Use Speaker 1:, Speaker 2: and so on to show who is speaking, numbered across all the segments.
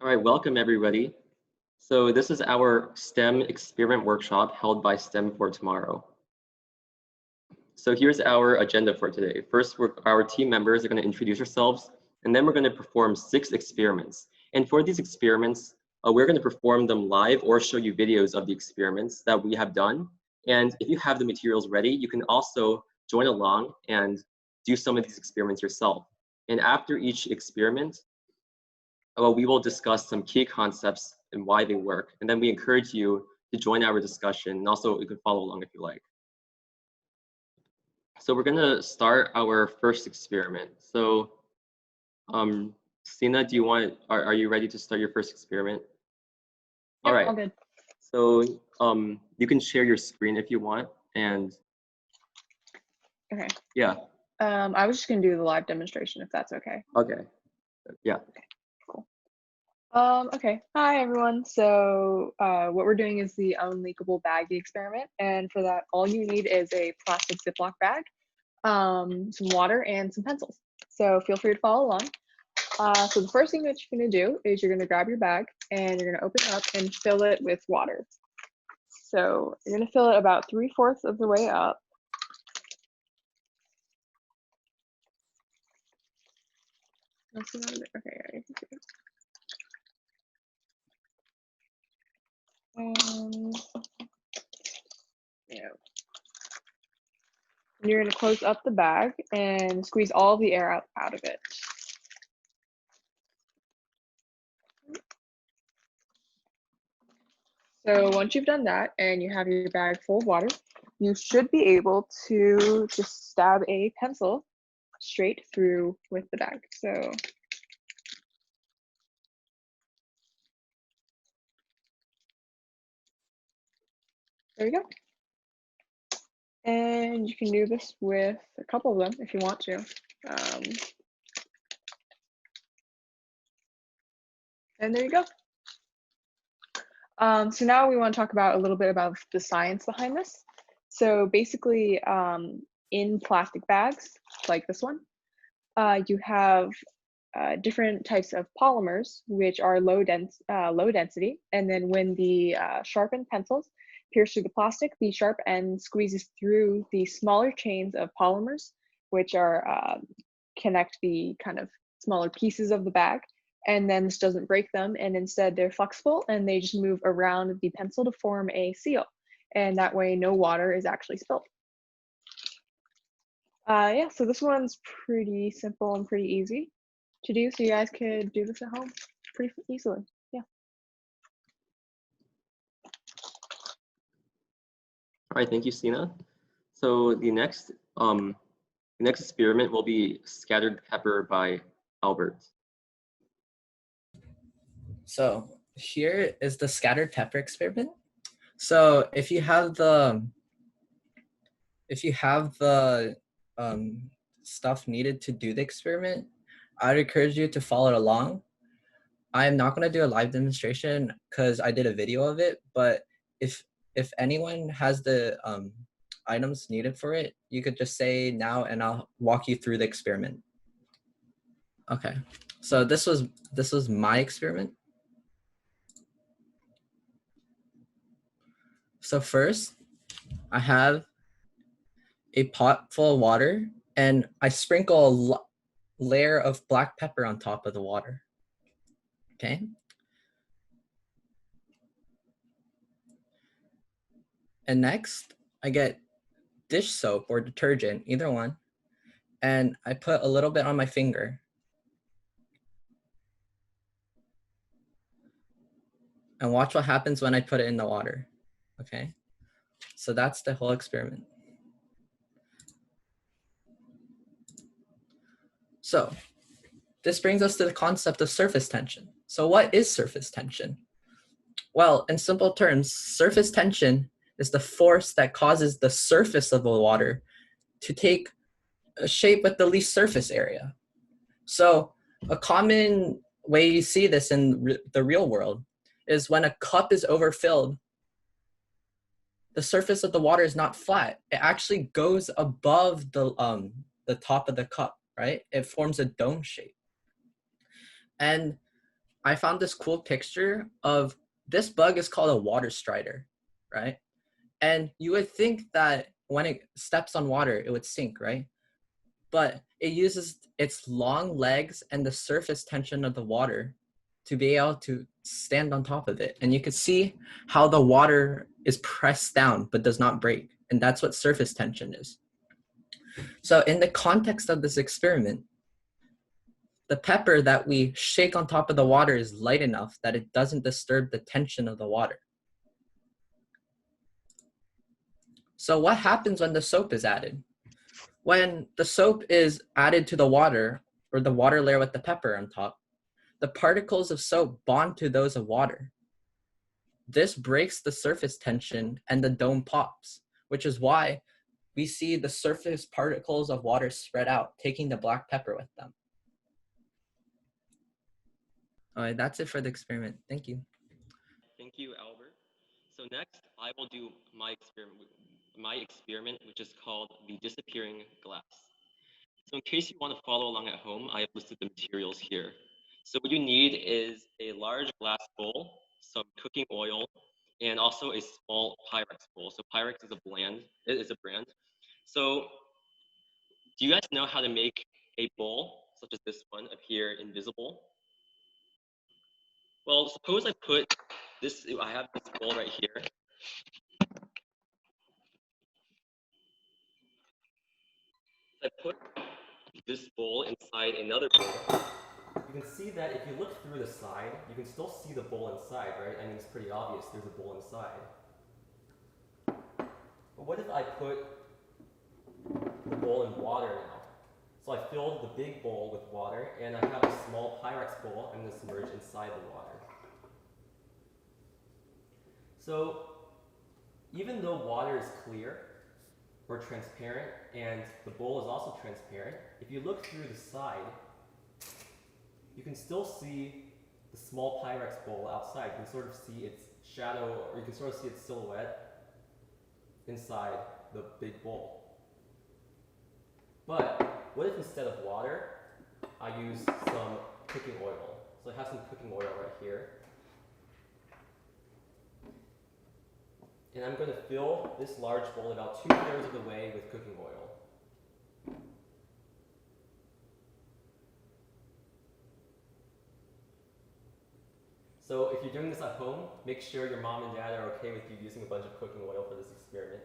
Speaker 1: All right, welcome everybody. So this is our STEM experiment workshop held by STEM for Tomorrow. So here's our agenda for today. First, our team members are going to introduce themselves, and then we're going to perform 6 experiments. And for these experiments, we're going to perform them live or show you videos of the experiments that we have done. And if you have the materials ready, you can also join along and do some of these experiments yourself. And after each experiment, we will discuss some key concepts and why they work. And then we encourage you to join our discussion. And also you can follow along if you like. So we're gonna start our first experiment. So Sena, are you ready to start your first experiment?
Speaker 2: Yep,
Speaker 1: all right.
Speaker 2: All good.
Speaker 1: So you can share your screen if you want. And
Speaker 2: Okay.
Speaker 1: Yeah.
Speaker 2: I was just gonna do the live demonstration if that's okay.
Speaker 1: Okay. Yeah.
Speaker 2: Okay. Cool. Okay. Hi everyone. So what we're doing is the Unleakable Baggie experiment, and for that, all you need is a plastic Ziploc bag, some water, and some pencils. So feel free to follow along. So the first thing that you're gonna do is you're gonna grab your bag and you're gonna open it up and fill it with water. So you're gonna fill it about 3/4 of the way up. Okay, yeah, you can see it. Yeah. And you're going to close up the bag and squeeze all the air out of it. So once you've done that and you have your bag full of water, you should be able to just stab a pencil straight through with the bag. So there you go. And you can do this with a couple of them if you want to. And there you go. So now we want to talk about a little bit about the science behind this. So basically, in plastic bags like this one, you have different types of polymers which are low density, and then when the sharpened pencils pierce through the plastic, the sharp end squeezes through the smaller chains of polymers, which are connect the kind of smaller pieces of the bag. And then this doesn't break them, and instead they're flexible and they just move around the pencil to form a seal. And that way no water is actually spilled. Yeah, so this one's pretty simple and pretty easy to do. So you guys could do this at home pretty easily. Yeah.
Speaker 1: All right, thank you, Sena. So the next experiment will be Scattered Pepper by Albert.
Speaker 3: So here is the scattered pepper experiment. So if you have the stuff needed to do the experiment, I'd encourage you to follow along. I'm not going to do a live demonstration because I did a video of it, but if anyone has the items needed for it, you could just say now and I'll walk you through the experiment. Okay, so this was my experiment. So first, I have a pot full of water and I sprinkle a layer of black pepper on top of the water. Okay. And next, I get dish soap or detergent, either one, and I put a little bit on my finger. And watch what happens when I put it in the water. Okay. So that's the whole experiment. So this brings us to the concept of surface tension. So what is surface tension? Well, in simple terms, surface tension is the force that causes the surface of the water to take a shape with the least surface area. So a common way you see this in the real world is when a cup is overfilled, the surface of the water is not flat. It actually goes above the top of the cup, right? It forms a dome shape. And I found this cool picture of this bug is called a water strider, right? And you would think that when it steps on water, it would sink, right? But it uses its long legs and the surface tension of the water to be able to stand on top of it. And you can see how the water is pressed down but does not break. And that's what surface tension is. So in the context of this experiment, the pepper that we shake on top of the water is light enough that it doesn't disturb the tension of the water. So what happens when the soap is added? When the soap is added to the water, or the water layer with the pepper on top, the particles of soap bond to those of water. This breaks the surface tension and the dome pops, which is why we see the surface particles of water spread out, taking the black pepper with them. All right, that's it for the experiment. Thank you.
Speaker 1: Thank you, Albert. So next, I will do my experiment, which is called the disappearing glass. So in case you want to follow along at home, I have listed the materials here. So what you need is a large glass bowl, some cooking oil, and also a small Pyrex bowl. So Pyrex is a brand. So do you guys know how to make a bowl, such as this one up here, invisible? Well, suppose I have this bowl right here. I put this bowl inside another bowl. You can see that if you look through the side, you can still see the bowl inside, right? I mean, it's pretty obvious there's a bowl inside. But what if I put the bowl in water now? So I filled the big bowl with water, and I have a small Pyrex bowl I'm going to submerge inside the water. So even though water is clear or transparent, and the bowl is also transparent, if you look through the side, you can still see the small Pyrex bowl outside. You can sort of see its shadow, or you can sort of see its silhouette inside the big bowl. But what if instead of water, I use some cooking oil? So I have some cooking oil right here. And I'm going to fill this large bowl about 2/3 of the way with cooking oil. So if you're doing this at home, make sure your mom and dad are okay with you using a bunch of cooking oil for this experiment.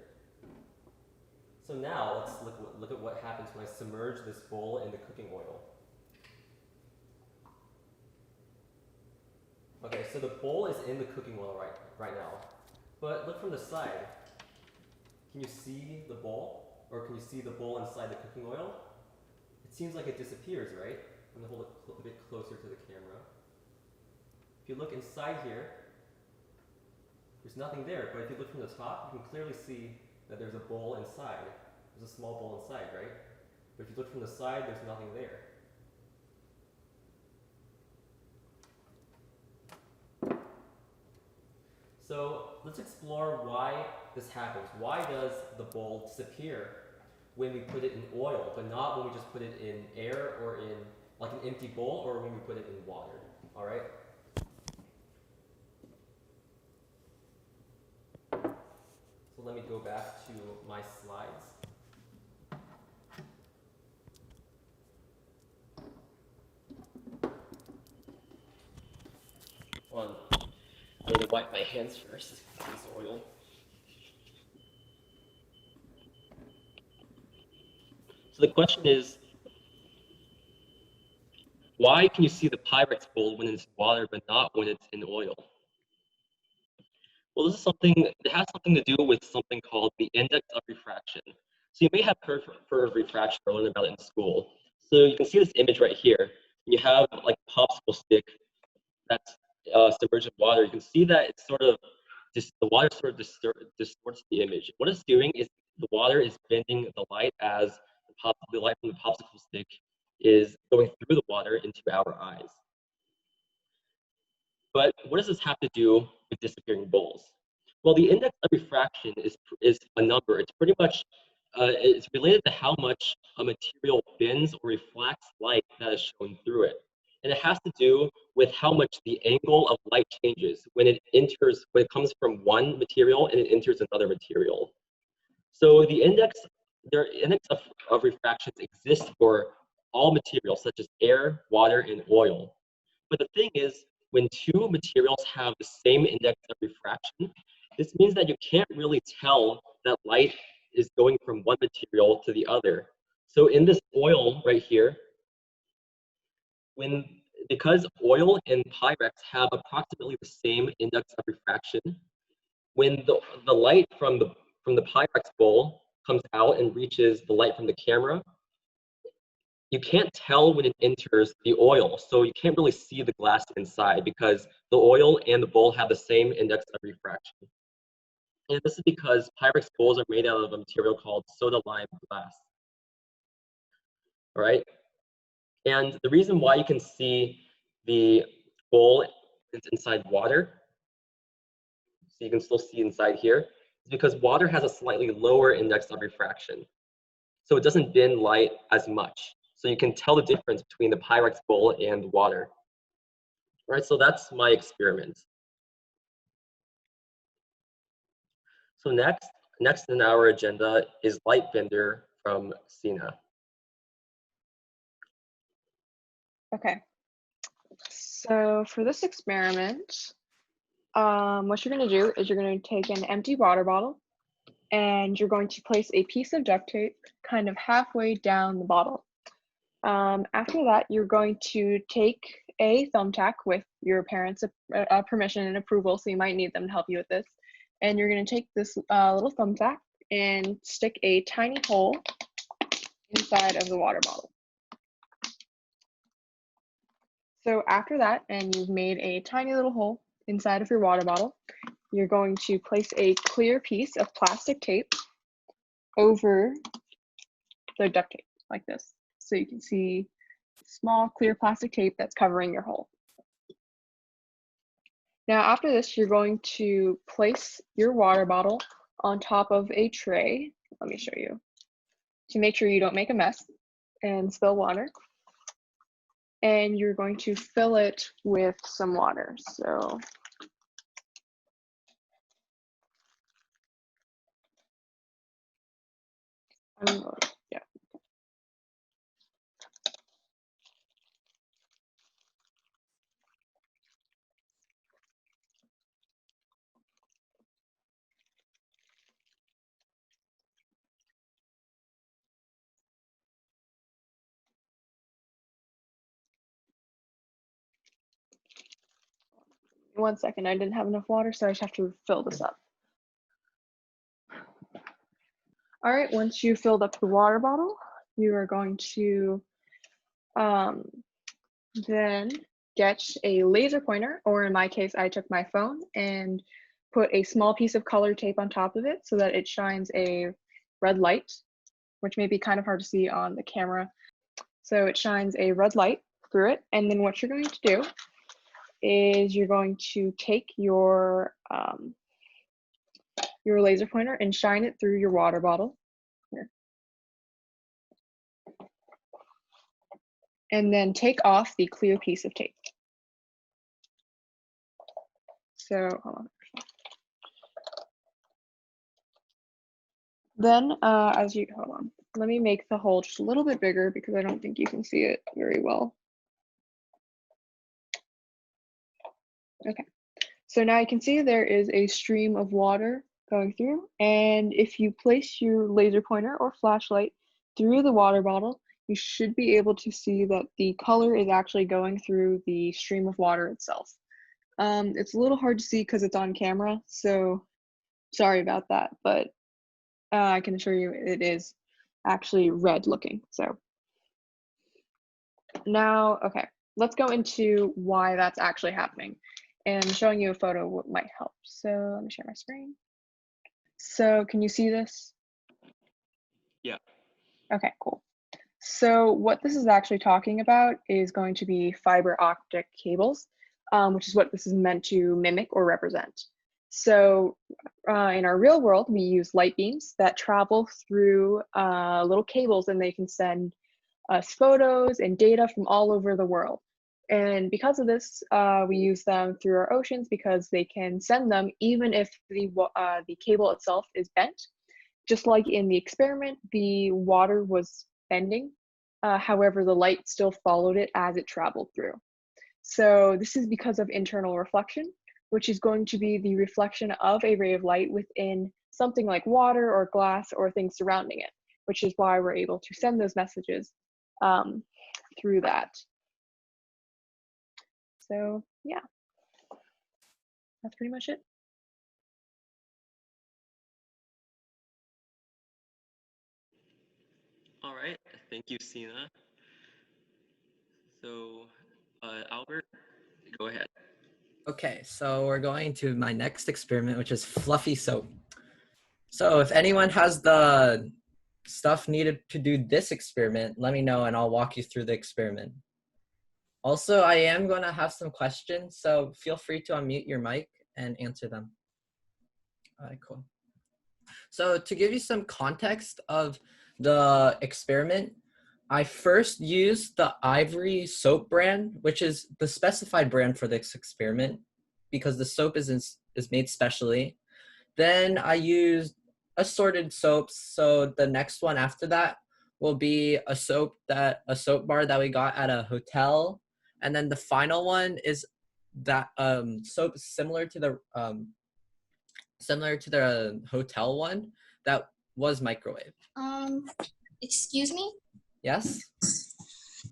Speaker 1: So now let's look at what happens when I submerge this bowl in the cooking oil. Okay, so the bowl is in the cooking oil right now. But look from the side. Can you see the bowl? Or can you see the bowl inside the cooking oil? It seems like it disappears, right? I'm going to hold it a bit closer to the camera. If you look inside here, there's nothing there. But if you look from the top, you can clearly see that there's a bowl inside. There's a small bowl inside, right? But if you look from the side, there's nothing there. So let's explore why this happens. Why does the bowl disappear when we put it in oil, but not when we just put it in air or in like an empty bowl, or when we put it in water? All right. So let me go back to my slides. One. I'm going to wipe my hands first with this oil. So the question is, why can you see the Pyrex bowl when it's water but not when it's in oil? Well, it has something to do with something called the index of refraction. So you may have heard of refraction or learned about it in school. So you can see this image right here. You have like a popsicle stick that's submerged in water. You can see that it's sort of the water sort of distorts the image. What it's doing is the water is bending the light as the light from the popsicle stick is going through the water into our eyes. But what does this have to do with disappearing bowls? Well, the index of refraction is a number. It's pretty much it's related to how much a material bends or reflects light that is shown through it. And it has to do with how much the angle of light changes when it comes from one material and it enters another material. So the index of refractions exists for all materials such as air, water, and oil. But the thing is, when two materials have the same index of refraction, this means that you can't really tell that light is going from one material to the other. So in this oil right here, because oil and Pyrex have approximately the same index of refraction, when the light from the Pyrex bowl comes out and reaches the light from the camera, you can't tell when it enters the oil, so you can't really see the glass inside because the oil and the bowl have the same index of refraction. And this is because Pyrex bowls are made out of a material called soda lime glass. All right? And the reason why you can see the bowl is inside water, so you can still see inside here, is because water has a slightly lower index of refraction. So it doesn't bend light as much. So you can tell the difference between the Pyrex bowl and water. All right, so that's my experiment. So next in our agenda is light bender from Sena.
Speaker 2: Okay. So for this experiment, what you're going to do is you're going to take an empty water bottle and you're going to place a piece of duct tape kind of halfway down the bottle. After that, you're going to take a thumbtack with your parents' permission and approval, so you might need them to help you with this. And you're going to take this little thumbtack and stick a tiny hole inside of the water bottle. So after that, and you've made a tiny little hole inside of your water bottle, you're going to place a clear piece of plastic tape over the duct tape like this. So you can see small clear plastic tape that's covering your hole. Now after this, you're going to place your water bottle on top of a tray. Let me show you to make sure you don't make a mess and spill water. And you're going to fill it with some water. So yeah. One second, I didn't have enough water, so I just have to fill this up. All right, once you filled up the water bottle, you are going to then get a laser pointer, or in my case, I took my phone and put a small piece of colored tape on top of it so that it shines a red light, which may be kind of hard to see on the camera. So it shines a red light through it, and then what you're going to do is you're going to take your laser pointer and shine it through your water bottle. Here. And then take off the clear piece of tape. So, hold on. Then, hold on, let me make the hole just a little bit bigger because I don't think you can see it very well. Okay, so now you can see there is a stream of water going through, and if you place your laser pointer or flashlight through the water bottle, you should be able to see that the color is actually going through the stream of water itself. It's a little hard to see because it's on camera, so sorry about that, but I can assure you it is actually red looking. So now, okay, let's go into why that's actually happening. And showing you a photo might help. So let me share my screen. So can you see this?
Speaker 1: Yeah.
Speaker 2: Okay, cool. So what this is actually talking about is going to be fiber optic cables, which is what this is meant to mimic or represent. So in our real world, we use light beams that travel through little cables, and they can send us photos and data from all over the world. And because of this, we use them through our oceans because they can send them even if the cable itself is bent. Just like in the experiment, the water was bending. However, the light still followed it as it traveled through. So this is because of internal reflection, which is going to be the reflection of a ray of light within something like water or glass or things surrounding it, which is why we're able to send those messages through that. So yeah, that's pretty much it.
Speaker 1: All right, thank you, Sena. So, Albert, go ahead.
Speaker 3: Okay, so we're going to my next experiment, which is fluffy soap. So if anyone has the stuff needed to do this experiment, let me know and I'll walk you through the experiment. Also, I am going to have some questions, so feel free to unmute your mic and answer them. All right, cool. So to give you some context of the experiment, I first used the Ivory soap brand, which is the specified brand for this experiment because the soap is made specially. Then I used assorted soaps. So the next one after that will be a soap bar that we got at a hotel. And then the final one is that soap similar to the hotel one that was microwave.
Speaker 4: Excuse me?
Speaker 3: Yes?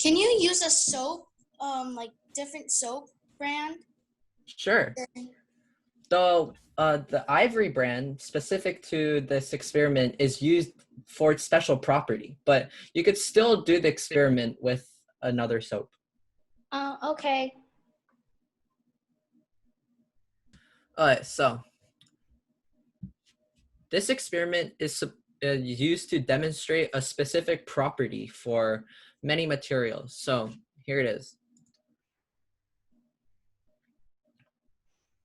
Speaker 4: Can you use a soap, like different soap brand?
Speaker 3: Sure. The Ivory brand specific to this experiment is used for its special property, but you could still do the experiment with another soap.
Speaker 4: Okay.
Speaker 3: Alright, so this experiment is used to demonstrate a specific property for many materials. So here it is.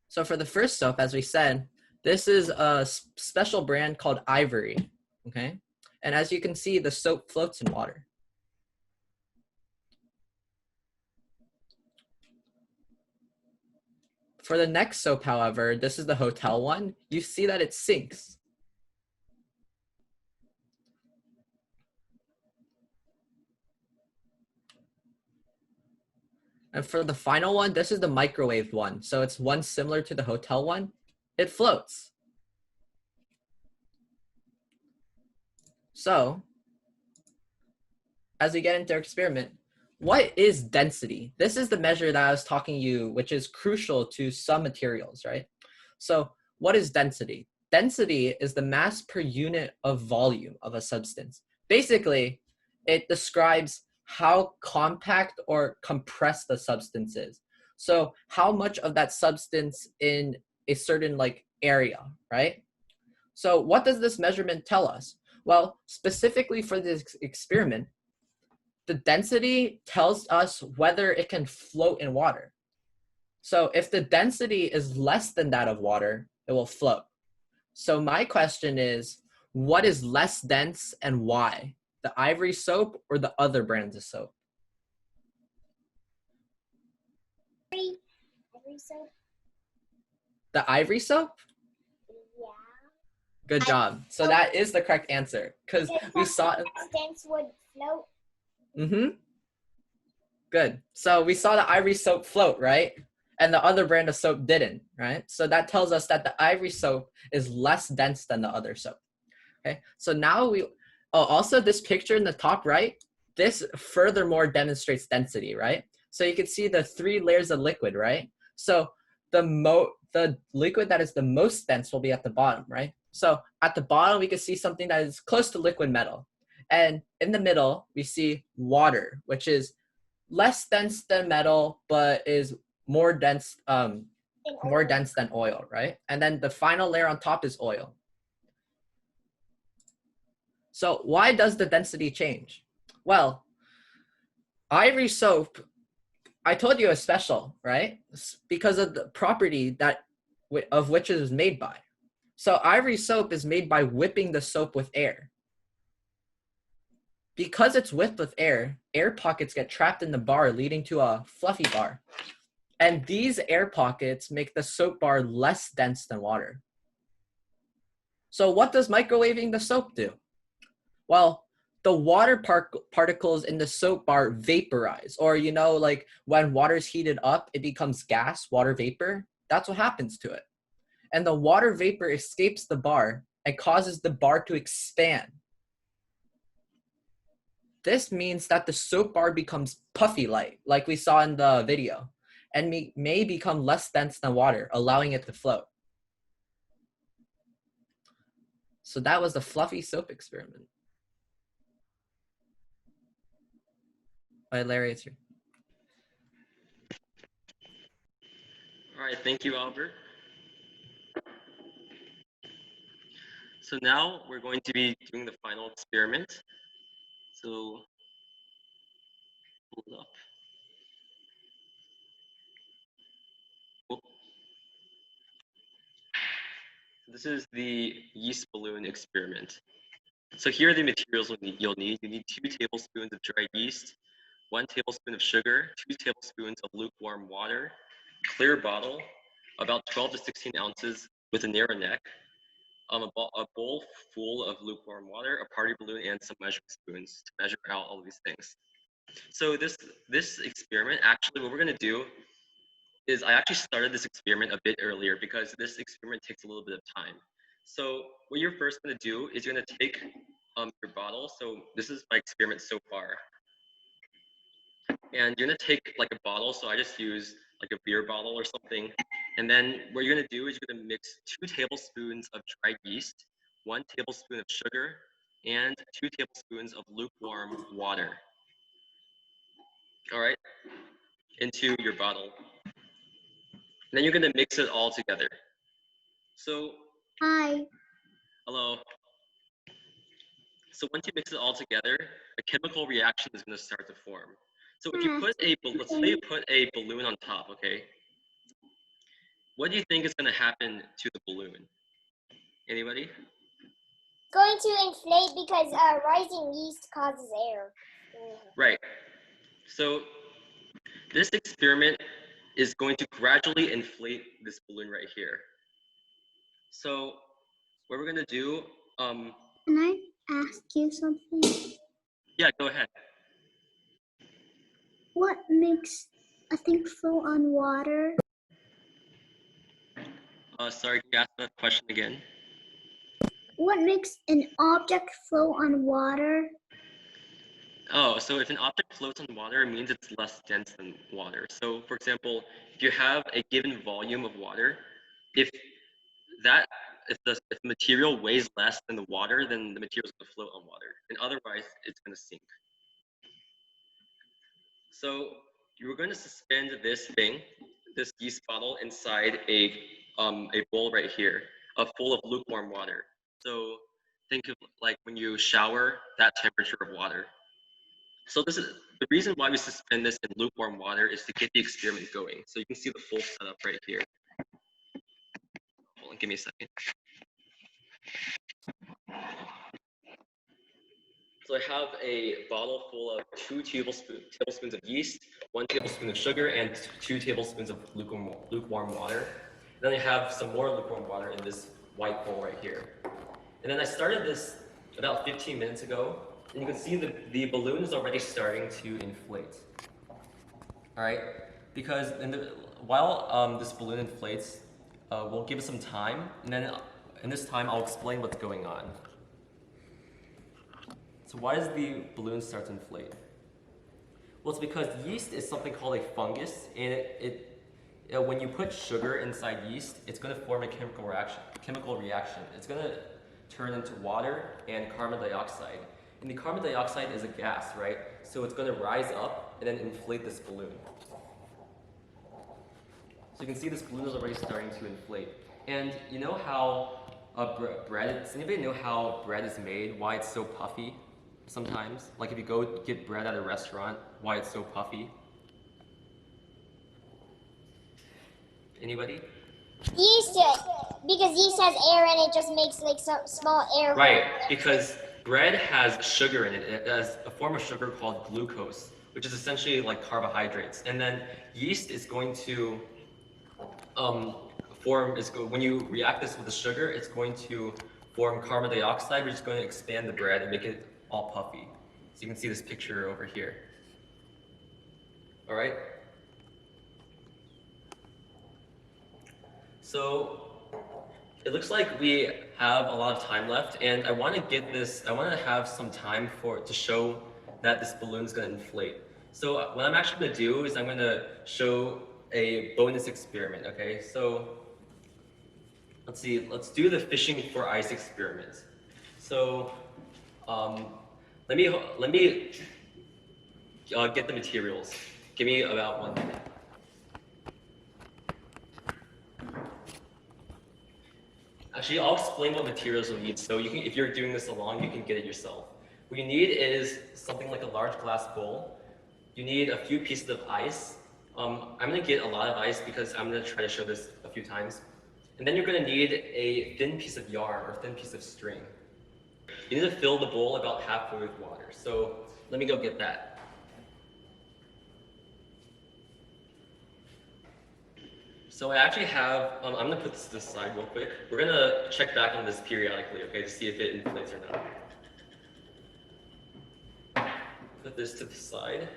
Speaker 3: So for the first soap, as we said, this is a special brand called Ivory, okay? And as you can see, the soap floats in water. For the next soap, however, this is the hotel one, you see that it sinks. And for the final one, this is the microwave one. So it's one similar to the hotel one. It floats. So as we get into our experiment, what is density? This is the measure that I was talking to you, which is crucial to some materials, right? So what is density? Density is the mass per unit of volume of a substance. Basically, it describes how compact or compressed the substance is. So how much of that substance in a certain area, right? So what does this measurement tell us? Well, specifically for this experiment, the density tells us whether it can float in water. So if the density is less than that of water, it will float. So my question is, what is less dense and why? The Ivory soap or the other brands of soap?
Speaker 4: Ivory soap?
Speaker 3: The Ivory soap?
Speaker 4: Yeah.
Speaker 3: Good job. So that is the correct answer because we saw
Speaker 4: Dense would float.
Speaker 3: Mm-hmm. Good. So we saw the Ivory soap float, right? And the other brand of soap didn't, right? So that tells us that the Ivory soap is less dense than the other soap. Okay. So now also this picture in the top right, this furthermore demonstrates density, right? So you can see the 3 layers of liquid, right? So the liquid that is the most dense will be at the bottom, right? So at the bottom, we can see something that is close to liquid metal. And in the middle, we see water, which is less dense than metal, but is more dense than oil, right? And then the final layer on top is oil. So why does the density change? Well, Ivory soap, I told you is special, right? Because of the property of which it is made by. So Ivory soap is made by whipping the soap with air. Because it's whipped with air, air pockets get trapped in the bar, leading to a fluffy bar. And these air pockets make the soap bar less dense than water. So what does microwaving the soap do? Well, the water particles in the soap bar vaporize, or like when water's heated up, it becomes gas, water vapor. That's what happens to it. And the water vapor escapes the bar and causes the bar to expand. This means that the soap bar becomes puffy like we saw in the video, and may become less dense than water, allowing it to float. So that was the fluffy soap experiment. All right, Larry, it's your.
Speaker 1: All right, thank you, Albert. So now we're going to be doing the final experiment. So hold up. Oh. This is the yeast balloon experiment. So here are the materials you'll need. You need 2 tablespoons of dried yeast, 1 tablespoon of sugar, 2 tablespoons of lukewarm water, clear bottle, about 12 to 16 ounces with a narrow neck, a bowl full of lukewarm water, a party balloon, and some measuring spoons to measure out all of these things. So this experiment, actually what we're gonna do is I actually started this experiment a bit earlier because this experiment takes a little bit of time. So what you're first gonna do is you're gonna take your bottle. So this is my experiment so far. And you're gonna take like a bottle. So I just use like a beer bottle or something. And then what you're gonna do is you're gonna mix 2 tablespoons of dried yeast, 1 tablespoon of sugar, and 2 tablespoons of lukewarm water. All right, into your bottle. And then you're gonna mix it all together. So,
Speaker 5: Hi.
Speaker 1: hello. So once you mix it all together, a chemical reaction is gonna start to form. So if you put let's say you put a balloon on top, okay? What do you think is gonna happen to the balloon? Anybody?
Speaker 5: Going to inflate because rising yeast causes air.
Speaker 1: Right. So this experiment is going to gradually inflate this balloon right here. So what we're gonna do,
Speaker 5: Can I ask you something?
Speaker 1: yeah, go ahead.
Speaker 5: What makes a thing float on water?
Speaker 1: Sorry, can you ask that question again?
Speaker 5: What makes an object float on water?
Speaker 1: Oh, so if an object floats on water, it means it's less dense than water. So for example, if you have a given volume of water, if the material weighs less than the water, then the material is going to float on water, and otherwise it's going to sink. So you're going to suspend this yeast bottle, inside a bowl right here, full of lukewarm water. So think of like when you shower, that temperature of water. So this is the reason why we suspend this in lukewarm water, is to get the experiment going. So you can see the full setup right here. Hold on, give me a second. So I have a bottle full of 2 tablespoons of yeast, 1 tablespoon of sugar, and 2 tablespoons of lukewarm water. Then I have some more lukewarm water in this white bowl right here. And then I started this about 15 minutes ago, and you can see the balloon is already starting to inflate. All right, because while this balloon inflates, we'll give it some time, and then in this time I'll explain what's going on. So why does the balloon start to inflate? Well, it's because yeast is something called a fungus, and when you put sugar inside yeast, it's going to form a chemical reaction. It's going to turn into water and carbon dioxide. And the carbon dioxide is a gas, right? So it's going to rise up and then inflate this balloon. So you can see this balloon is already starting to inflate. And you know how does anybody know how bread is made, why it's so puffy sometimes? Like if you go get bread at a restaurant, why it's so puffy? Anybody?
Speaker 5: Yeast, because yeast has air and it just makes like some small air.
Speaker 1: Right, because bread has sugar in it. It has a form of sugar called glucose, which is essentially like carbohydrates. And then yeast is going to when you react this with the sugar, it's going to form carbon dioxide, which is going to expand the bread and make it all puffy. So you can see this picture over here. All right. So it looks like we have a lot of time left, and I want to have some time to show that this balloon is going to inflate. So what I'm actually going to do is I'm going to show a bonus experiment, okay? So let's see, let's do the fishing for ice experiment. So let me get the materials. Give me about 1 minute. Actually, I'll explain what materials you'll need. So if you're doing this along, you can get it yourself. What you need is something like a large glass bowl. You need a few pieces of ice. I'm gonna get a lot of ice because I'm gonna try to show this a few times. And then you're gonna need a thin piece of yarn or thin piece of string. You need to fill the bowl about halfway with water. So let me go get that. So I actually have, I'm gonna put this to the side real quick. We're gonna check back on this periodically, okay, to see if it inflates or not. Put this to the side.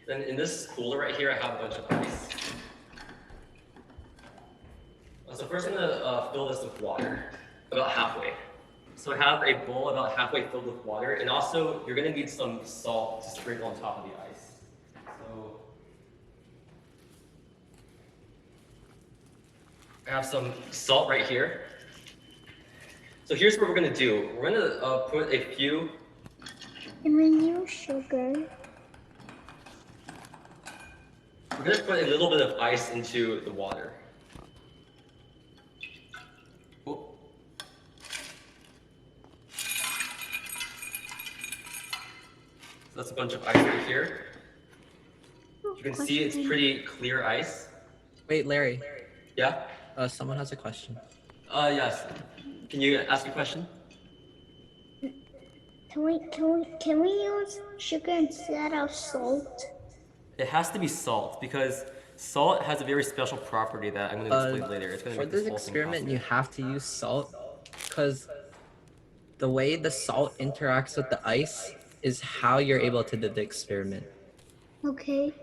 Speaker 1: Then in this cooler right here, I have a bunch of ice. So first I'm gonna fill this with water, about halfway. So I have a bowl about halfway filled with water, and also you're gonna need some salt to sprinkle on top of the ice. So I have some salt right here. So here's what we're gonna do. We're gonna put a few.
Speaker 5: And then use sugar.
Speaker 1: We're gonna put a little bit of ice into the water. Oh. So that's a bunch of ice right here. You can see it's pretty clear ice.
Speaker 3: Wait, Larry.
Speaker 1: Yeah?
Speaker 3: Someone has a question.
Speaker 1: Yes. Can you ask a question?
Speaker 5: Can we use sugar instead of salt?
Speaker 1: It has to be salt because salt has a very special property that I'm going to explain later. It's going to
Speaker 3: For
Speaker 1: make this
Speaker 3: this
Speaker 1: whole thing
Speaker 3: experiment, you
Speaker 1: possible.
Speaker 3: have to use salt because the way the salt interacts with the ice is how you're able to do the experiment.
Speaker 5: Okay.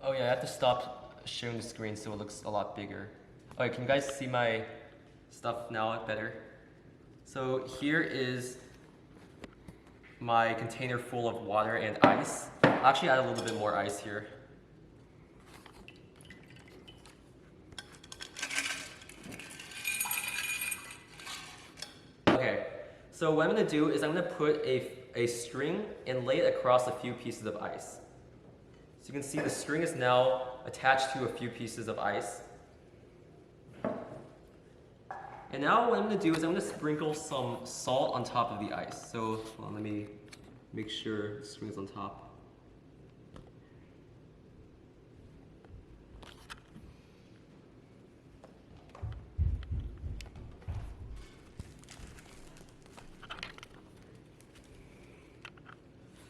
Speaker 1: Oh yeah, I have to stop sharing the screen so it looks a lot bigger. Okay, can you guys see my stuff now better? So here is my container full of water and ice. I'll actually add a little bit more ice here. Okay, so what I'm gonna do is I'm gonna put a string and lay it across a few pieces of ice. So you can see the string is now attached to a few pieces of ice. And now what I'm going to do is I'm going to sprinkle some salt on top of the ice. So hold on, let me make sure the string is on top.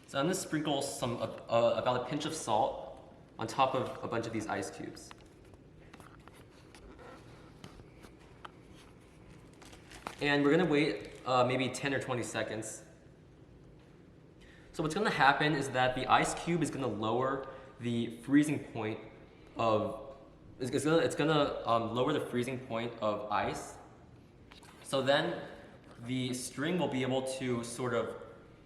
Speaker 1: So I'm going to sprinkle about a pinch of salt on top of a bunch of these ice cubes. And we're gonna wait maybe 10 or 20 seconds. So what's gonna happen is that the ice cube is gonna lower the freezing point of, it's gonna lower the freezing point of ice. So then the string will be able to sort of,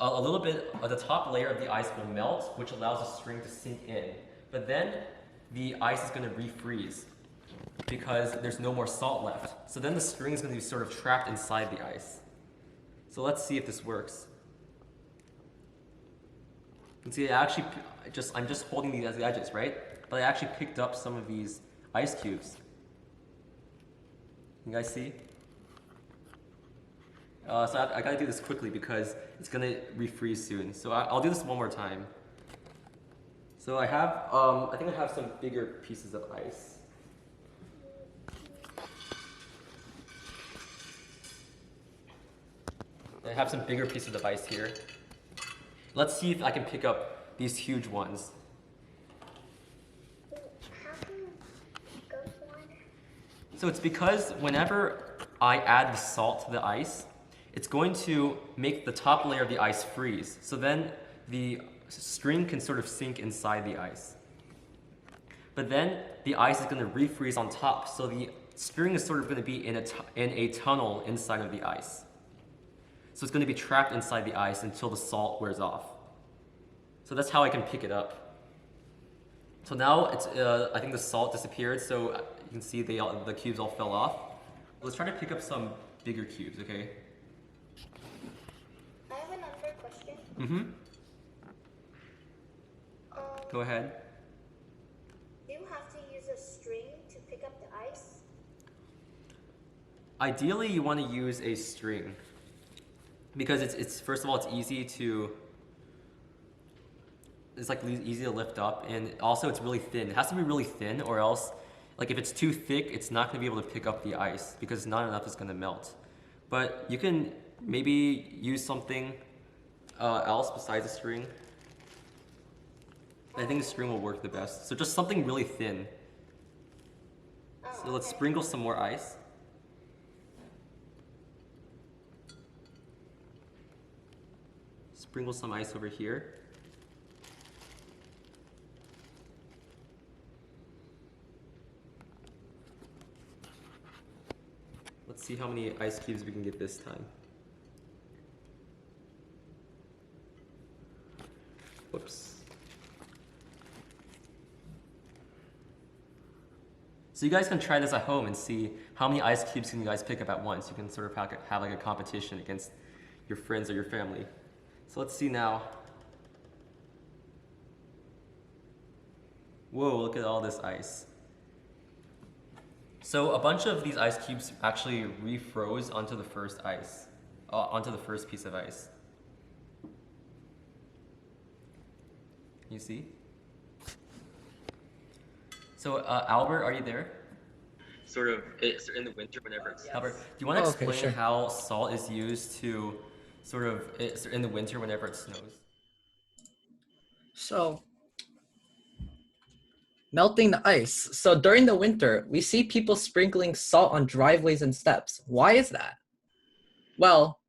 Speaker 1: a little bit of the top layer of the ice will melt, which allows the string to sink in. But then the ice is gonna refreeze, because there's no more salt left. So then the string is going to be sort of trapped inside the ice. So let's see if this works. You can see I'm just holding these as the edges, right? But I actually picked up some of these ice cubes. You guys see? So I gotta do this quickly because it's gonna refreeze soon. So I'll do this one more time. So I have, I think I have some bigger pieces of ice. I have some bigger pieces of ice here. Let's see if I can pick up these huge ones.
Speaker 5: How come it goes one?
Speaker 1: So it's because whenever I add the salt to the ice, it's going to make the top layer of the ice freeze. So then the string can sort of sink inside the ice. But then the ice is going to refreeze on top, so the string is sort of going to be in a tunnel inside of the ice. So it's going to be trapped inside the ice until the salt wears off. So that's how I can pick it up. So now it's, I think the salt disappeared, so you can see the cubes all fell off. Let's try to pick up some bigger cubes, okay?
Speaker 5: I have another question.
Speaker 1: Mm-hmm. Go ahead.
Speaker 5: Do you have to use a string to pick up the ice?
Speaker 1: Ideally, you want to use a string because it's first of all, it's easy to lift up, and also it's really thin. It has to be really thin, or else, like if it's too thick, it's not going to be able to pick up the ice because not enough is going to melt. But you can maybe use something else besides a string. I think the string will work the best. So just something really thin. So let's sprinkle some more ice. Sprinkle some ice over here. Let's see how many ice cubes we can get this time. Whoops. So you guys can try this at home and see how many ice cubes can you guys pick up at once. You can sort of have like a competition against your friends or your family. So let's see now. Whoa, look at all this ice. So a bunch of these ice cubes actually refroze onto the first ice, onto the first piece of ice. You see? So Albert, are you there? Sort of, it's in the winter whenever it's... Albert, do you want to explain how salt is used to sort of, it's in the winter whenever it snows?
Speaker 3: So, melting the ice. So during the winter, we see people sprinkling salt on driveways and steps. Why is that? Well,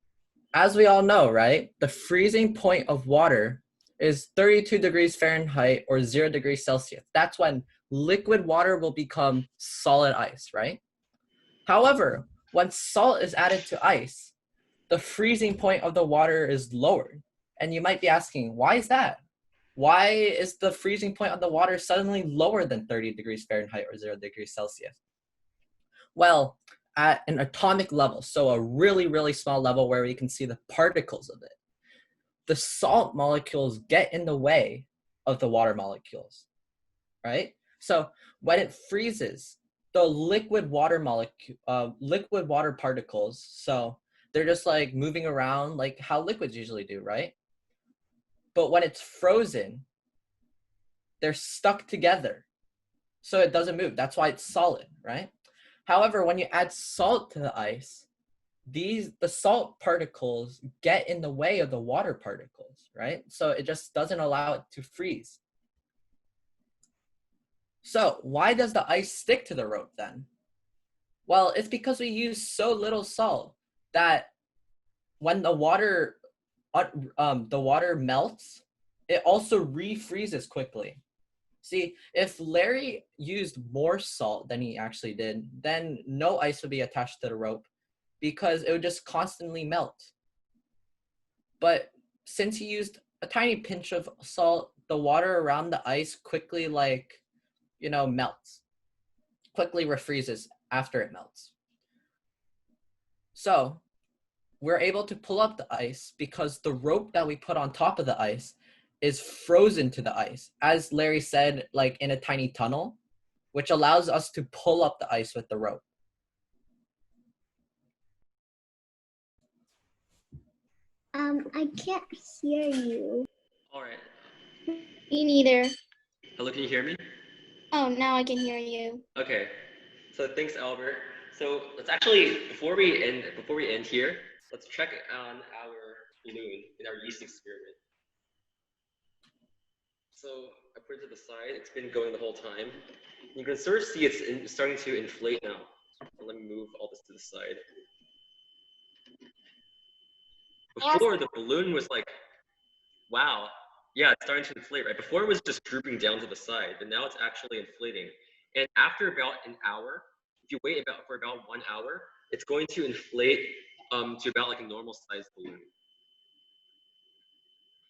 Speaker 3: as we all know, right? The freezing point of water is 32 degrees Fahrenheit or 0 degrees Celsius. That's when liquid water will become solid ice, right? However, when salt is added to ice, the freezing point of the water is lowered. And you might be asking, why is that? Why is the freezing point of the water suddenly lower than 30 degrees Fahrenheit or 0 degrees Celsius? Well, at an atomic level, so a really, really small level where we can see the particles of it, the salt molecules get in the way of the water molecules, right? So when it freezes, the liquid water particles, so they're just like moving around like how liquids usually do, right? But when it's frozen, they're stuck together. So it doesn't move. That's why it's solid, right? However, when you add salt to the ice, the salt particles get in the way of the water particles, right? So it just doesn't allow it to freeze. So why does the ice stick to the rope then? Well, it's because we use so little salt that when the water melts, it also refreezes quickly. See, if Larry used more salt than he actually did, then no ice would be attached to the rope because it would just constantly melt. But since he used a tiny pinch of salt, the water around the ice quickly melts, quickly refreezes after it melts. So we're able to pull up the ice because the rope that we put on top of the ice is frozen to the ice, as Larry said, like in a tiny tunnel, which allows us to pull up the ice with the rope.
Speaker 5: I can't hear you.
Speaker 1: All right.
Speaker 5: Me neither.
Speaker 1: Hello, can you hear me?
Speaker 4: Oh, now I can hear you.
Speaker 1: Okay. So thanks, Albert. So let's actually, before we end here, let's check on our balloon in our yeast experiment. So I put it to the side. It's been going the whole time. You can sort of see it's starting to inflate now. Let me move all this to the side. Before, the balloon was like, wow, yeah, it's starting to inflate, right? Before it was just drooping down to the side, but now it's actually inflating. And after about an hour, if you wait for about 1 hour, it's going to inflate to about like a normal sized balloon.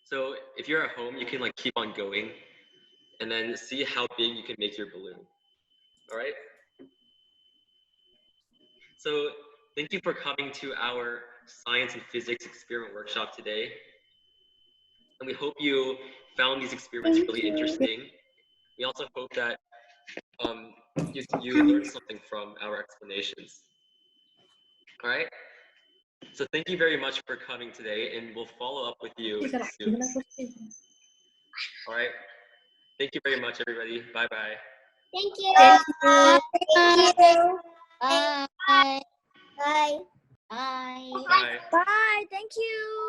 Speaker 1: So if you're at home, you can like keep on going and then see how big you can make your balloon. All right? So thank you for coming to our science and physics experiment workshop today. And we hope you found these experiments really interesting. We also hope that you learned something from our explanations. All right? So thank you very much for coming today, and we'll follow up with you soon. All right? Thank you very much, everybody. Bye-bye.
Speaker 5: Thank you.
Speaker 4: Thank
Speaker 5: Bye. Thank you.
Speaker 4: Bye.
Speaker 5: Bye.
Speaker 4: Bye.
Speaker 1: Bye.
Speaker 5: Bye. Thank you.